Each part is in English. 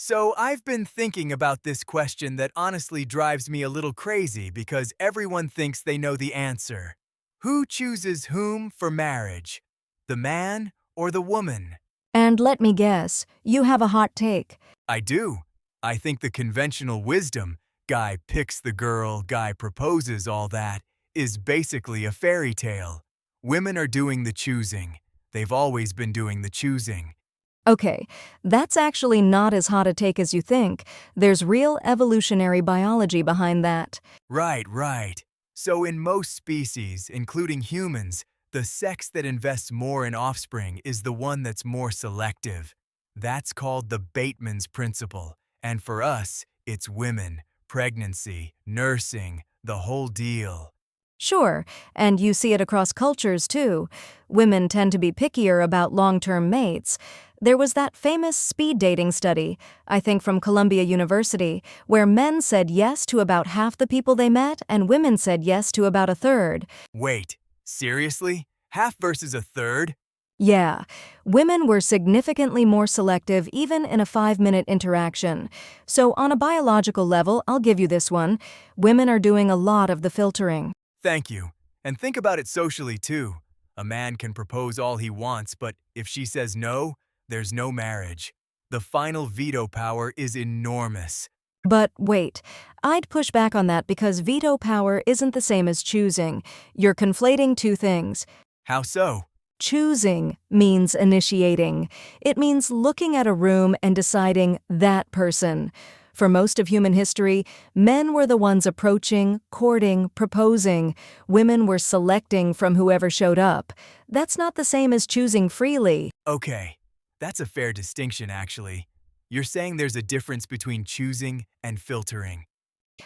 So I've been thinking about this question that honestly drives me a little crazy because everyone thinks they know the answer. Who chooses whom for marriage? The man or the woman? And let me guess, you have a hot take. I do. I think the conventional wisdom, guy picks the girl, guy proposes, all that, is basically a fairy tale. Women are doing the choosing. They've always been doing the choosing. Okay, that's actually not as hot a take as you think. There's real evolutionary biology behind that. Right. So in most species, including humans, the sex that invests more in offspring is the one that's more selective. That's called the Bateman's principle. And for us, it's women, pregnancy, nursing, the whole deal. Sure, and you see it across cultures too. Women tend to be pickier about long-term mates. There was that famous speed dating study, I think from Columbia University, where men said yes to about half the people they met and women said yes to about a third. Wait, seriously? Half versus a third? Yeah, women were significantly more selective even in a 5-minute interaction. So on a biological level, I'll give you this one. Women are doing a lot of the filtering. Thank you. And think about it socially too. A man can propose all he wants, but if she says no, there's no marriage. The final veto power is enormous. But wait, I'd push back on that because veto power isn't the same as choosing. You're conflating two things. How so? Choosing means initiating. It means looking at a room and deciding that person. For most of human history, men were the ones approaching, courting, proposing. Women were selecting from whoever showed up. That's not the same as choosing freely. Okay, that's a fair distinction actually. You're saying there's a difference between choosing and filtering.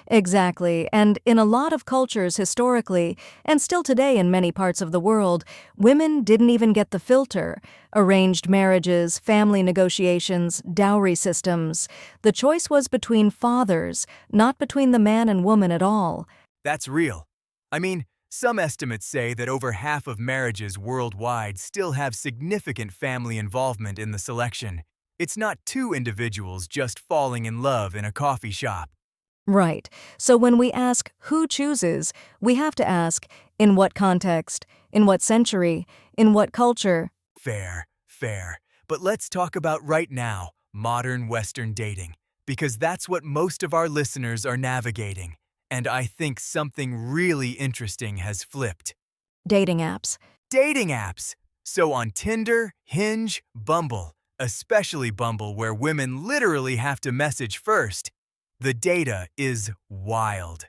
Exactly, and in a lot of cultures historically, and still today in many parts of the world, women didn't even get the filter. Arranged marriages, family negotiations, dowry systems. The choice was between fathers, not between the man and woman at all. That's real. I mean, some estimates say that over half of marriages worldwide still have significant family involvement in the selection. It's not two individuals just falling in love in a coffee shop. Right. So when we ask who chooses, we have to ask in what context, in what century, in what culture. Fair. But let's talk about right now, modern Western dating, because that's what most of our listeners are navigating. And I think something really interesting has flipped. Dating apps. Dating apps. So on Tinder, Hinge, Bumble, especially Bumble where women literally have to message first, the data is wild.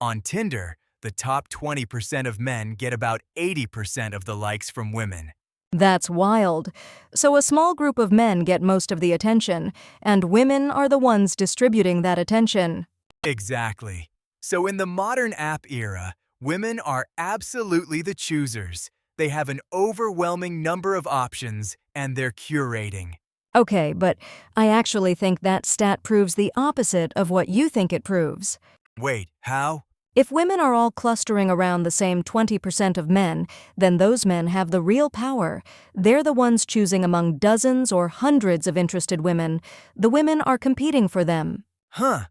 On Tinder, the top 20% of men get about 80% of the likes from women. That's wild. So a small group of men get most of the attention, and women are the ones distributing that attention. Exactly. So in the modern app era, women are absolutely the choosers. They have an overwhelming number of options, and they're curating. Okay, but I actually think that stat proves the opposite of what you think it proves. Wait, how? If women are all clustering around the same 20% of men, then those men have the real power. They're the ones choosing among dozens or hundreds of interested women. The women are competing for them. Huh.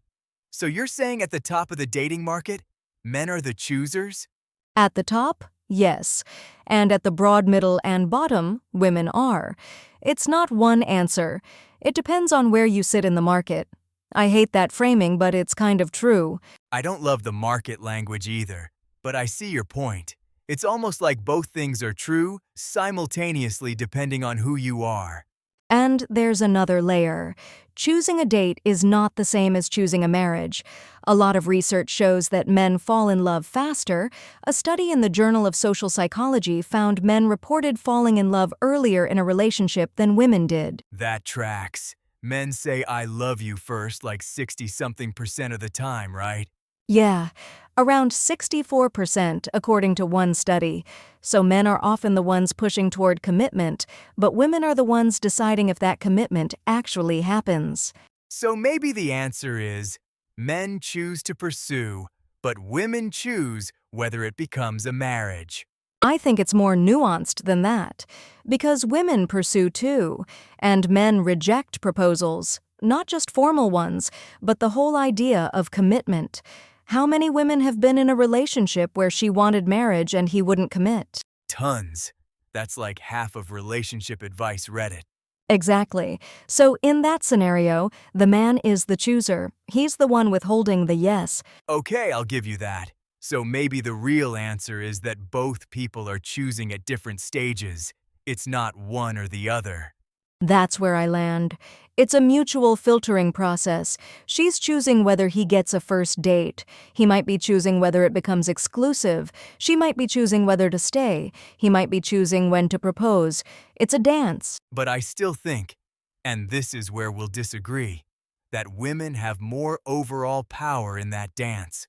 So you're saying at the top of the dating market, men are the choosers? At the top, yes. And at the broad, middle, and bottom, women are. It's not one answer. It depends on where you sit in the market. I hate that framing, but it's kind of true. I don't love the market language either, but I see your point. It's almost like both things are true simultaneously depending on who you are. And there's another layer. Choosing a date is not the same as choosing a marriage. A lot of research shows that men fall in love faster. A study in the Journal of Social Psychology found men reported falling in love earlier in a relationship than women did. That tracks. Men say I love you first like 60-something% of the time, right? Yeah, around 64% according to one study. So men are often the ones pushing toward commitment, but women are the ones deciding if that commitment actually happens. So maybe the answer is men choose to pursue, but women choose whether it becomes a marriage. I think it's more nuanced than that, because women pursue too, and men reject proposals. not just formal ones, but the whole idea of commitment. How many women have been in a relationship where she wanted marriage and he wouldn't commit? Tons. That's like half of relationship advice Reddit. Exactly. So, in that scenario, the man is the chooser. He's the one withholding the yes. Okay, I'll give you that. So maybe the real answer is that both people are choosing at different stages. It's not one or the other. That's where I land. It's a mutual filtering process. She's choosing whether he gets a first date. He might be choosing whether it becomes exclusive. She might be choosing whether to stay. He might be choosing when to propose. It's a dance. But I still think, and this is where we'll disagree, that women have more overall power in that dance.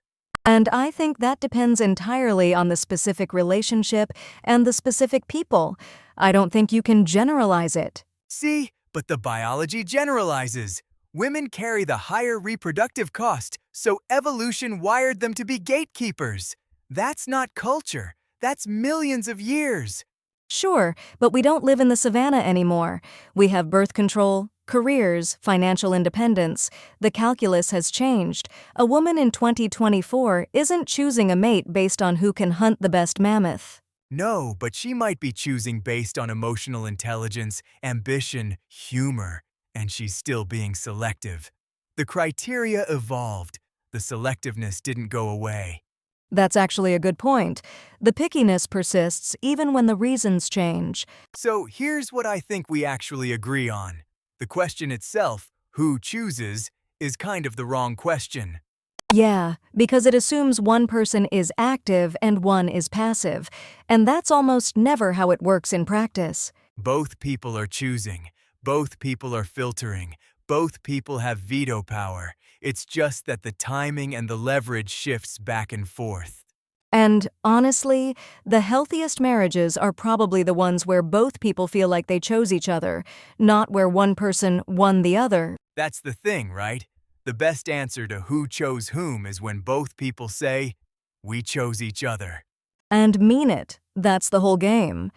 And I think that depends entirely on the specific relationship and the specific people. I don't think you can generalize it. See, but the biology generalizes. Women carry the higher reproductive cost, so evolution wired them to be gatekeepers. That's not culture. That's millions of years. Sure, but we don't live in the savannah anymore. We have birth control, careers, financial independence. The calculus has changed. A woman in 2024 isn't choosing a mate based on who can hunt the best mammoth. No, but she might be choosing based on emotional intelligence, ambition, humor, and she's still being selective. The criteria evolved. The selectiveness didn't go away. That's actually a good point. The pickiness persists even when the reasons change. So here's what I think we actually agree on. The question itself, who chooses, is kind of the wrong question. Yeah, because it assumes one person is active and one is passive, and that's almost never how it works in practice. Both people are choosing. Both people are filtering. Both people have veto power. It's just that the timing and the leverage shifts back and forth. And honestly, the healthiest marriages are probably the ones where both people feel like they chose each other, not where one person won the other. That's the thing, right? The best answer to who chose whom is when both people say, "We chose each other." And mean it. That's the whole game.